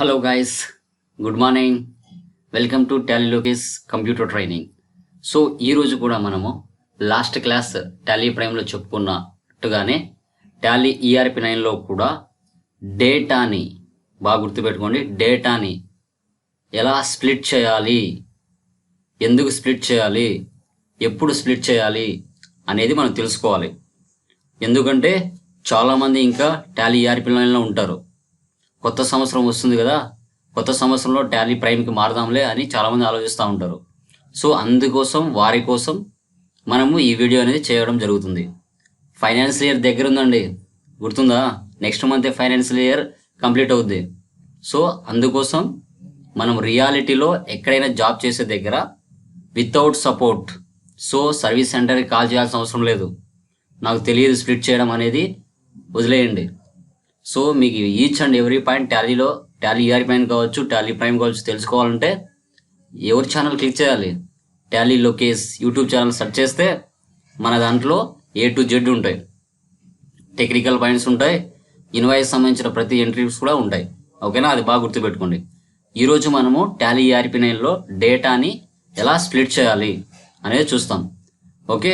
Hello guys, good morning. Welcome to Tally Lokesh computer training. So ఈరోజు కూడా మనము last class Tally ప్రైమ్లో చెప్పుకున్నట్టుగానే టాలీ ఈఆర్పి 9లో కూడా డేటాని బాగా గుర్తుపెట్టుకోండి. డేటాని ఎలా స్ప్లిట్ చేయాలి, ఎందుకు స్ప్లిట్ చేయాలి, ఎప్పుడు స్ప్లిట్ చేయాలి అనేది మనం తెలుసుకోవాలి. ఎందుకంటే చాలామంది ఇంకా టాలీ ఈఆర్పి 9లో ఉంటారు. కొత్త సంవత్సరం వస్తుంది కదా, కొత్త సంవత్సరంలో టాలీ ప్రైమ్కి మారదాంలే అని చాలామంది ఆలోచిస్తూ ఉంటారు. సో అందుకోసం వారి కోసం మనము ఈ వీడియో అనేది చేయడం జరుగుతుంది. ఫైనాన్షియల్ ఇయర్ దగ్గర ఉందండి, గుర్తుందా? Next month financial year complete అవుద్ది. సో అందుకోసం మనం రియాలిటీలో ఎక్కడైనా జాబ్ చేసే దగ్గర వితౌట్ సపోర్ట్, సో సర్వీస్ సెంటర్కి కాల్ చేయాల్సిన అవసరం లేదు. నాకు తెలియదు స్ప్లిట్ చేయడం అనేది, వదిలేయండి. సో మీకు each and every point Tally ERP పైన కావచ్చు, టాలీ ప్రైమ్ కావచ్చు తెలుసుకోవాలంటే ఎవరి ఛానల్ క్లిక్ చేయాలి? Tally Lokesh YouTube channel search చేస్తే మన దాంట్లో A to Z ఉంటాయి. టెక్నికల్ పాయింట్స్ ఉంటాయి, ఇన్వాయిస్ సంబంధించిన ప్రతి ఎంట్రీస్ కూడా ఉంటాయి. ఓకేనా? అది బాగా గుర్తుపెట్టుకోండి. ఈరోజు మనము టాలీ ఈఆర్పి 9లో డేటాని ఎలా స్ప్లిట్ చేయాలి అనేది చూస్తాం. ఓకే,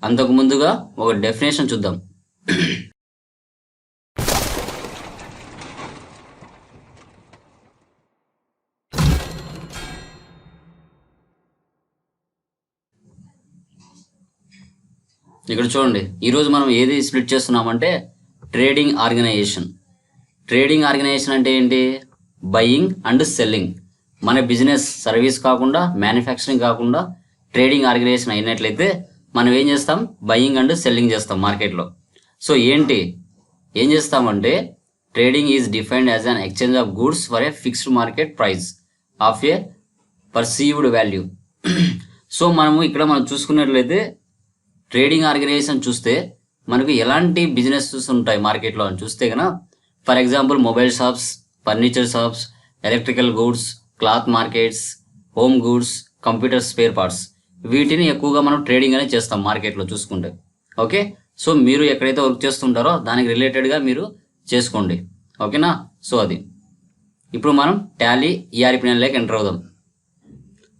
అంతకు ముందుగా ఒక డెఫినేషన్ చూద్దాం. ఇక్కడ చూడండి, ఈరోజు మనం ఏది స్ప్లిట్ చేస్తున్నామంటే ట్రేడింగ్ ఆర్గనైజేషన్. ట్రేడింగ్ ఆర్గనైజేషన్ అంటే ఏంటి? Buying and selling. మన బిజినెస్ సర్వీస్ కాకుండా, మ్యానుఫ్యాక్చరింగ్ కాకుండా ట్రేడింగ్ ఆర్గనైజేషన్ అయినట్లయితే మనం ఏం చేస్తాం? బయింగ్ అండ్ సెల్లింగ్ చేస్తాం మార్కెట్లో. సో ఏం చేస్తామంటే trading is defined as an exchange of goods for a fixed market price of A perceived value. So మనం చూసుకున్నట్లయితే ట్రేడింగ్ ఆర్గనైజేషన్ చూస్తే మనకు ఎలాంటి బిజినెసెస్ ఉంటాయి మార్కెట్లో అని చూస్తే కనుక, for example mobile shops, furniture shops, electrical goods, cloth markets, home goods, computer spare parts, వీటిని ఎక్కువగా మనం ట్రేడింగ్ అనేది చేస్తాం మార్కెట్లో చూసుకుంటే. ఓకే, సో మీరు ఎక్కడైతే వర్క్ చేస్తుంటారో దానికి రిలేటెడ్గా మీరు చేసుకోండి. ఓకేనా? సో అది ఇప్పుడు మనం టాలీ ఈఆర్పి 9లోకి ఎంటర్ అవుదాం.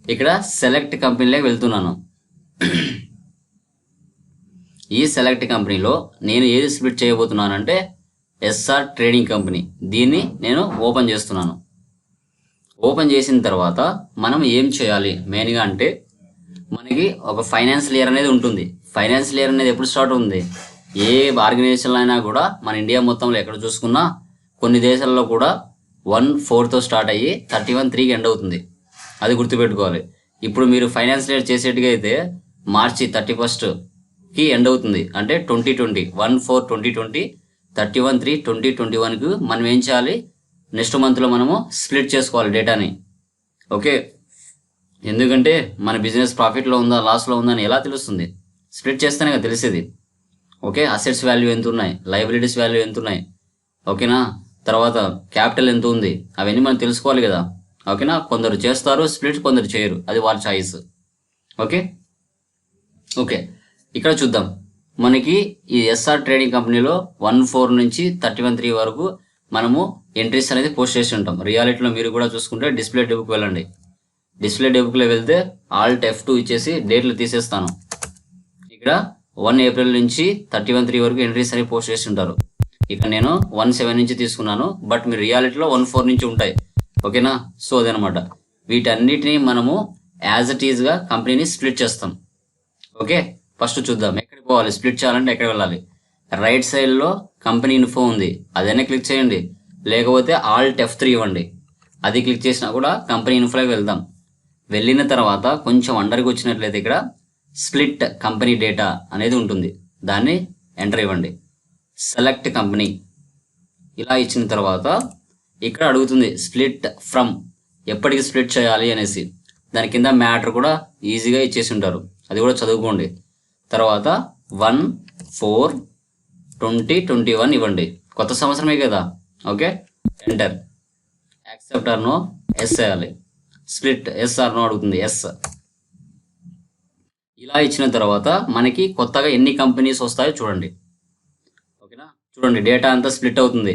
ఇక్కడ సెలెక్ట్ కంపెనీలోకి వెళ్తున్నాను. ఈ సెలెక్ట్ కంపెనీలో నేను ఏది స్ప్లిట్ చేయబోతున్నానంటే ఎస్ఆర్ ట్రేడింగ్ కంపెనీ. దీన్ని నేను ఓపెన్ చేస్తున్నాను. ఓపెన్ చేసిన తర్వాత మనం ఏం చేయాలి మెయిన్గా అంటే, మనకి ఒక ఫైనాన్షియల్ ఇయర్ అనేది ఉంటుంది. ఫైనాన్షియల్ ఇయర్ అనేది ఎప్పుడు స్టార్ట్ ఉంది? ఏ ఆర్గనైజేషన్లో అయినా కూడా మన ఇండియా మొత్తంలో ఎక్కడ చూసుకున్నా, కొన్ని దేశాల్లో కూడా 1/4తో స్టార్ట్ అయ్యి 31/3కి ఎండ్ అవుతుంది. అది గుర్తుపెట్టుకోవాలి. ఇప్పుడు మీరు ఫైనాన్షియల్ ఇయర్ చేసేట్టుగా అయితే మార్చి 31కి ఎండ్ అవుతుంది. అంటే 2020 1/4/2020 31/3/2021కు మనం ఏం చేయాలి? నెక్స్ట్ మంత్లో మనము స్ప్లిట్ చేసుకోవాలి డేటాని. ఓకే, ఎందుకంటే మన బిజినెస్ ప్రాఫిట్లో ఉందా, లాస్లో ఉందా అని ఎలా తెలుస్తుంది? స్ప్లిట్ చేస్తేనే కదా తెలిసేది. ఓకే, అసెట్స్ వాల్యూ ఎంత ఉన్నాయి, లయబిలిటీస్ వాల్యూ ఎంత ఉన్నాయి, ఓకేనా? తర్వాత క్యాపిటల్ ఎంత ఉంది, అవన్నీ మనం తెలుసుకోవాలి కదా. ఓకేనా? కొందరు చేస్తారు స్ప్లిట్, కొందరు చేయరు, అది వాళ్ళ చాయిస్. ఓకే ఓకే ఇక్కడ చూద్దాం. మనకి ఈ ఎస్ఆర్ ట్రేడింగ్ కంపెనీలో 1/4 నుంచి 31/3 వరకు మనము ఎంట్రీస్ అనేది పోస్ట్ చేసి ఉంటాం. రియాలిటీలో మీరు కూడా చూసుకుంటే డిస్ప్లే డెబుక్ వెళ్ళండి. డిస్ప్లే డెబుక్లో వెళ్తే ఆల్ట్ F2 ఇచ్చేసి డేట్లు తీసేస్తాను. ఇక్కడ 1 ఏప్రిల్ నుంచి 31/3 వరకు ఎంట్రీస్ అనేవి పోస్ట్ చేసి ఉంటారు. ఇక్కడ నేను 1/7 నుంచి తీసుకున్నాను, బట్ మీరు రియాలిటీలో 1/4 నుంచి ఉంటాయి. ఓకేనా? సో అదనమాట. వీటన్నిటిని మనము యాజ్ ఇట్ ఈజ్గా కంపెనీని స్ప్లిట్ చేస్తాం. ఓకే, ఫస్ట్ చూద్దాం ఎక్కడికి పోవాలి. స్ప్లిట్ చేయాలంటే ఎక్కడ వెళ్ళాలి? రైట్ సైడ్లో కంపెనీ ఇన్ఫో ఉంది, అదైనా క్లిక్ చేయండి. లేకపోతే ఆల్ట్ F3 ఇవ్వండి, అది క్లిక్ చేసినా కూడా కంపెనీ ఇన్ఫోలోకి వెళ్దాం. వెళ్ళిన తర్వాత కొంచెం అండర్కి వచ్చినట్లయితే ఇక్కడ స్ప్లిట్ కంపెనీ డేటా అనేది ఉంటుంది, దాన్ని ఎంటర్ ఇవ్వండి. సెలెక్ట్ కంపెనీ ఇలా ఇచ్చిన తర్వాత ఇక్కడ అడుగుతుంది స్ప్లిట్ ఫ్రమ్, ఎప్పటికి స్ప్లిట్ చేయాలి అనేసి. దాని కింద మ్యాటర్ కూడా ఈజీగా ఇచ్చేసి ఉంటారు, అది కూడా చదువుకోండి. తర్వాత 1/4/2021 ఇవ్వండి, కొత్త సంవత్సరమే కదా. Okay, enter. Accept or no, yes చేయాలి. స్ప్లిట్ ఎస్ ఆర్ నో అడుగుతుంది, ఎస్. ఇలా ఇచ్చిన తర్వాత మనకి కొత్తగా ఎన్ని కంపెనీస్ వస్తాయో చూడండి. ఓకేనా? చూడండి, డేటా అంతా స్ప్లిట్ అవుతుంది.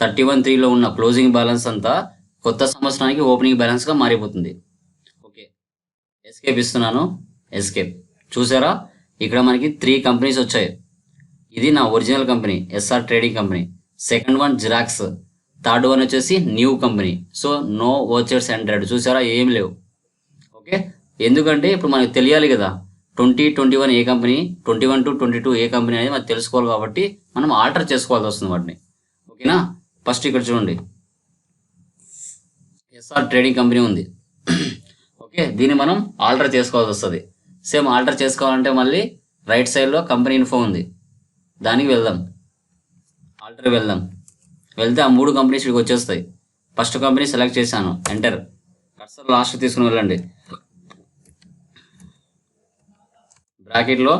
31/3లో ఉన్న క్లోజింగ్ బ్యాలెన్స్ అంతా కొత్త సంవత్సరానికి ఓపెనింగ్ బ్యాలెన్స్గా మారిపోతుంది. ఓకే, ఎస్కేప్ ఇస్తున్నాను. ఎస్కేప్ చూసారా, ఇక్కడ మనకి 3 కంపెనీస్ వచ్చాయి. ఇది నా original company SR trading company, second one Xerox, third one వచ్చేసి new company. So no vouchers entered. చూసారా, ఏం లేవు. ఓకే, ఎందుకంటే ఇప్పుడు మనకు తెలియాలి కదా 2021 ఏ కంపెనీ, 21 to 22 ఏ కంపెనీ అనేది మనకు తెలుసుకోవాలి. కాబట్టి మనం ఆల్టర్ చేసుకోవాల్సి వస్తుంది వాటిని. ఓకేనా, ఫస్ట్ ఇక్కడ చూడండి ఎస్ఆర్ ట్రేడింగ్ కంపెనీ ఉంది. ఓకే, దీన్ని మనం ఆల్టర్ చేసుకోవాల్సి వస్తుంది. సేమ్ ఆల్టర్ చేసుకోవాలంటే మళ్ళీ రైట్ సైడ్లో కంపెనీ ఇన్ఫో ఉంది, దానికి వెళ్దాం. ఆల్టర్ వెళ్తే ఆ 3 కంపెనీస్ ఇక్కడికి వచ్చేస్తాయి. ఫస్ట్ కంపెనీ సెలెక్ట్ చేశాను, ఎంటర్. కర్సర్ లాస్ట్ తీసుకుని వెళ్ళండి. బ్రాకెట్లో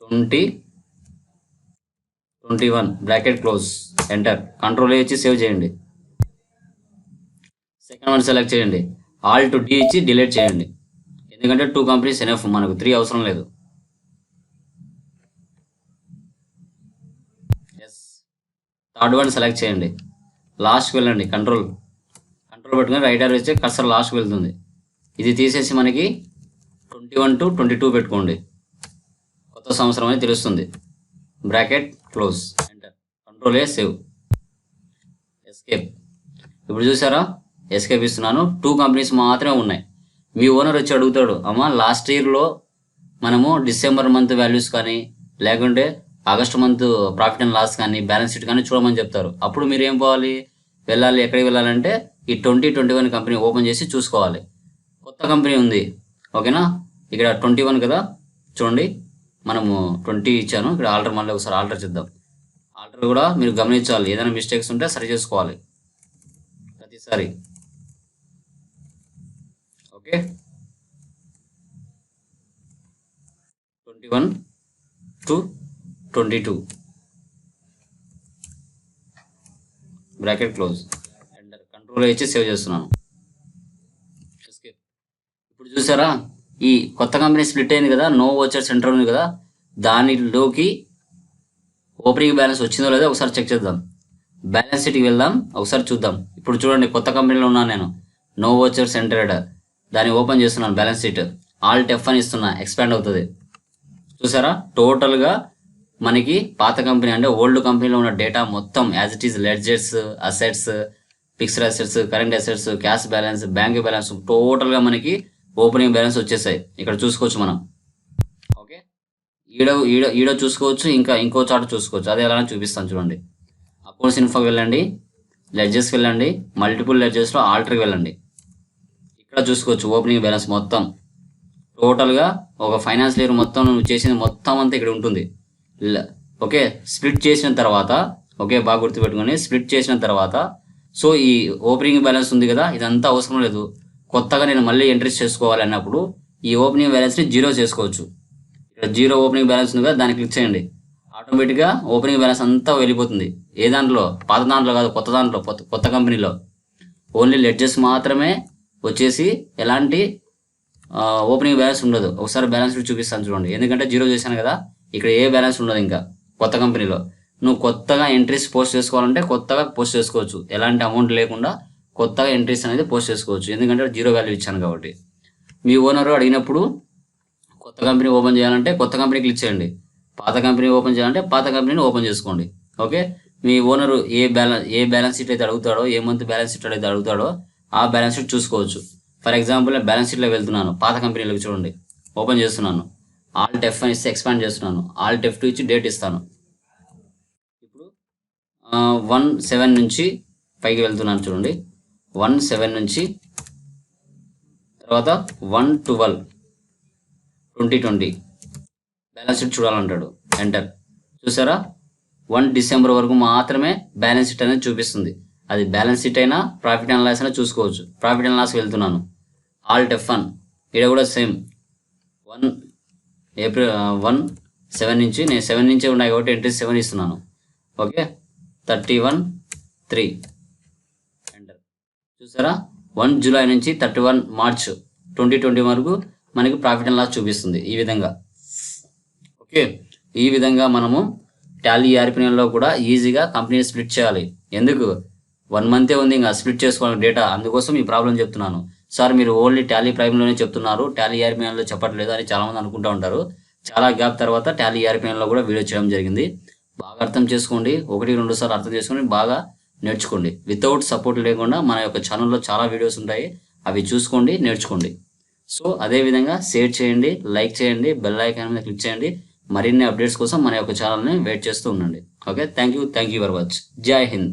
2021 బ్రాకెట్ క్లోజ్, ఎంటర్. కంట్రోల్ ఇచ్చి సేవ్ చేయండి. సెకండ్ వన్ సెలెక్ట్ చేయండి, ఆల్ట్ డి ఇచ్చి డిలీట్ చేయండి. ఎందుకంటే 2 కంపెనీస్ ఎనఫ్, మనకు 3 అవసరం లేదు. ఎస్, థర్డ్ వన్ సెలెక్ట్ చేయండి, లాస్ట్కి వెళ్ళండి. కంట్రోల్ పెట్టుకుని రైట్ ఆర్ ఇస్తే కర్సర్ లాస్ట్కి వెళ్తుంది. ఇది తీసేసి మనకి 21 to 22 పెట్టుకోండి, కొత్త సంవత్సరం అని తెలుస్తుంది. Bracket close, enter. Control A, save, escape. ఇప్పుడు చూసారా, ఎస్కేప్ ఇస్తున్నాను. 2 కంపెనీస్ మాత్రమే ఉన్నాయి. మీ ఓనర్ వచ్చి అడుగుతాడు, అమ్మ లాస్ట్ ఇయర్లో మనము డిసెంబర్ మంత్ వాల్యూస్ కానీ లేకుంటే August month profit and loss కానీ బ్యాలెన్స్ షీట్ కానీ చూడమని చెప్తారు. అప్పుడు మీరు ఏం వెళ్ళాలి, ఎక్కడికి వెళ్ళాలంటే ఈ 2021 కంపెనీ ఓపెన్ చేసి చూసుకోవాలి. కొత్త కంపెనీ ఉంది. ఓకేనా, ఇక్కడ 21 కదా, చూడండి మనము 20 ఇచ్చాను. ఇక్కడ ఆల్టర్ మళ్ళీ ఒకసారి ఆల్టర్ చేద్దాం. ఆల్టర్ కూడా మీరు గమనించాలి, ఏదైనా మిస్టేక్స్ ఉంటే సరి చేసుకోవాలి ప్రతిసారి. Okay, 21 to 22 bracket close, enter. Control ఇచ్చి సేవ్ చేస్తున్నాను. ఇప్పుడు చూసారా, ఈ కొత్త కంపెనీ స్ప్లిట్ అయింది కదా, నో వోచర్ సెంటర్ ఉంది కదా, దానిలోకి ఓపెనింగ్ బ్యాలెన్స్ వచ్చిందో లేదో ఒకసారి చెక్ చేద్దాం. బ్యాలెన్స్ షీట్కి వెళ్దాం, ఒకసారి చూద్దాం. ఇప్పుడు చూడండి, కొత్త కంపెనీలో ఉన్నాను నేను, నో వోచర్ సెంటర్డ్. దాన్ని ఓపెన్ చేస్తున్నాను, బ్యాలెన్స్ షీట్. ఆల్ట్ ఎఫ్ అని ఇస్తున్నా, ఎక్స్పాండ్ అవుతుంది. చూసారా, టోటల్గా మనకి పాత కంపెనీ అంటే ఓల్డ్ కంపెనీలో ఉన్న డేటా మొత్తం as it is, ledgers, assets, fixed assets, current assets, cash balance, bank balance, టోటల్గా మనకి ఓపెనింగ్ బ్యాలెన్స్ వచ్చేసాయి. ఇక్కడ చూసుకోవచ్చు మనం. ఓకే, ఈడ చూసుకోవచ్చు, ఇంకా ఇంకో చాట చూసుకోవచ్చు. అదే ఎలా చూపిస్తాను చూడండి. అకౌంట్స్ ఇన్ఫోకి వెళ్ళండి, లెడ్జెస్కి వెళ్ళండి, మల్టిపుల్ లెడ్జెస్లో ఆల్టర్కి వెళ్ళండి. ఇక్కడ చూసుకోవచ్చు ఓపెనింగ్ బ్యాలెన్స్ మొత్తం టోటల్గా ఒక ఫైనాన్స్ ఇయర్ మొత్తం నువ్వు చేసింది మొత్తం అంతా ఇక్కడ ఉంటుంది. ఓకే, స్ప్లిట్ చేసిన తర్వాత, ఓకే బాగా గుర్తుపెట్టుకొని, స్ప్లిట్ చేసిన తర్వాత సో ఈ ఓపెనింగ్ బ్యాలెన్స్ ఉంది కదా, ఇదంతా అవసరం లేదు. కొత్తగా నేను మళ్ళీ ఎంట్రీస్ చేసుకోవాలి అన్నప్పుడు ఈ ఓపెనింగ్ బ్యాలెన్స్ని 0 చేసుకోవచ్చు. ఇక్కడ 0 ఓపెనింగ్ బ్యాలెన్స్ ఉంది కదా, దాన్ని క్లిక్ చేయండి. ఆటోమేటిక్గా ఓపెనింగ్ బ్యాలెన్స్ అంతా వెళ్ళిపోతుంది. ఏ దాంట్లో, పాత దాంట్లో కాదు, కొత్త దాంట్లో, కొత్త కంపెనీలో ఓన్లీ లెడ్జెస్ మాత్రమే వచ్చేసి ఎలాంటి ఓపెనింగ్ బ్యాలెన్స్ ఉండదు. ఒకసారి బ్యాలెన్స్ షీట్ చూపిస్తాను చూడండి. ఎందుకంటే 0 చేశాను కదా, ఇక్కడ ఏ బ్యాలెన్స్ ఉండదు. ఇంకా కొత్త కంపెనీలో నువ్వు కొత్తగా ఎంట్రీస్ పోస్ట్ చేసుకోవాలంటే కొత్తగా పోస్ట్ చేసుకోవచ్చు. ఎలాంటి అమౌంట్ లేకుండా కొత్తగా ఎంట్రీస్ అనేది పోస్ట్ చేసుకోవచ్చు. ఎందుకంటే 0 వాల్యూ ఇచ్చాను కాబట్టి. మీ ఓనర్ అడిగినప్పుడు కొత్త కంపెనీ ఓపెన్ చేయాలంటే కొత్త కంపెనీ క్లిక్ చేయండి, పాత కంపెనీ ఓపెన్ చేయాలంటే పాత కంపెనీని ఓపెన్ చేసుకోండి. ఓకే, మీ ఓనరు ఏ బ్యాలెన్స్ షీట్ అయితే అడుగుతాడో, ఏ మంత్ బ్యాలెన్స్ షీట్ అయితే అడుగుతాడో ఆ బ్యాలెన్స్ షీట్ చూసుకోవచ్చు. ఫర్ ఎగ్జాంపుల్ నేను బ్యాలెన్స్ షీట్లో వెళ్తున్నాను, పాత కంపెనీలోకి చూడండి, ఓపెన్ చేస్తున్నాను. ఆల్ట్ ఎఫ్ అని ఇస్తే ఎక్స్పాండ్ చేస్తున్నాను. ఆల్ట్ F2 ఇచ్చి డేట్ ఇస్తాను. ఇప్పుడు 1/7 నుంచి పైకి వెళ్తున్నాను చూడండి. 1/7 నుంచి తర్వాత 1/12/2020 బ్యాలెన్స్ షీట్ చూడాలంటాడు, ఎంటర్. చూసారా, 1 డిసెంబర్ వరకు మాత్రమే బ్యాలెన్స్ షీట్ అనేది చూపిస్తుంది. అది బ్యాలెన్స్ షీట్ అయినా ప్రాఫిట్ అండ్ లాస్ అయినా చూసుకోవచ్చు. ప్రాఫిట్ అండ్ లాస్ వెళ్తున్నాను, ఆల్ట్ F1. ఇక్కడ కూడా సేమ్ 1/7 నుంచి, నేను 7 నుంచే ఉన్నాయి కాబట్టి ఎంట్రీ 7 ఇస్తున్నాను. Okay, 31/3 enter. చూసారా, 1 జూలై నుంచి 31 మార్చ్ 2020 వరకు మనకి ప్రాఫిట్ అండ్ లాస్ చూపిస్తుంది ఈ విధంగా. ఓకే, ఈ విధంగా మనము టాలీ ERP లో కూడా ఈజీగా కంపెనీ స్ప్లిట్ చేయాలి. ఎందుకు, 1 మంతే ఉంది ఇంకా స్ప్లిట్ చేసుకోవాలి డేటా. అందుకోసం ఈ ప్రాబ్లం చెప్తున్నాను. సార్ మీరు ఓన్లీ టాలీ ప్రైమ్లోనే చెప్తున్నారు, టాలీ ఈఆర్పిఎన్లో చెప్పట్లేదు అని చాలామంది అనుకుంటూ ఉంటారు. చాలా గ్యాప్ తర్వాత టాలీ ఈఆర్పిఎన్లో కూడా వీడియో చేయడం జరిగింది. బాగా అర్థం చేసుకోండి, 1-2 సార్లు అర్థం చేసుకొని బాగా నేర్చుకోండి. వితౌట్ సపోర్ట్ లేకుండా మన యొక్క ఛానల్లో చాలా వీడియోస్ ఉంటాయి, అవి చూసుకోండి, నేర్చుకోండి. సో అదేవిధంగా షేర్ చేయండి, లైక్ చేయండి, బెల్ ఐకాన్ మీద క్లిక్ చేయండి. మరిన్ని అప్డేట్స్ కోసం మన యొక్క ఛానల్ని వెయిట్ చేస్తూ ఉండండి. Okay, thank you very much. జై హింద్.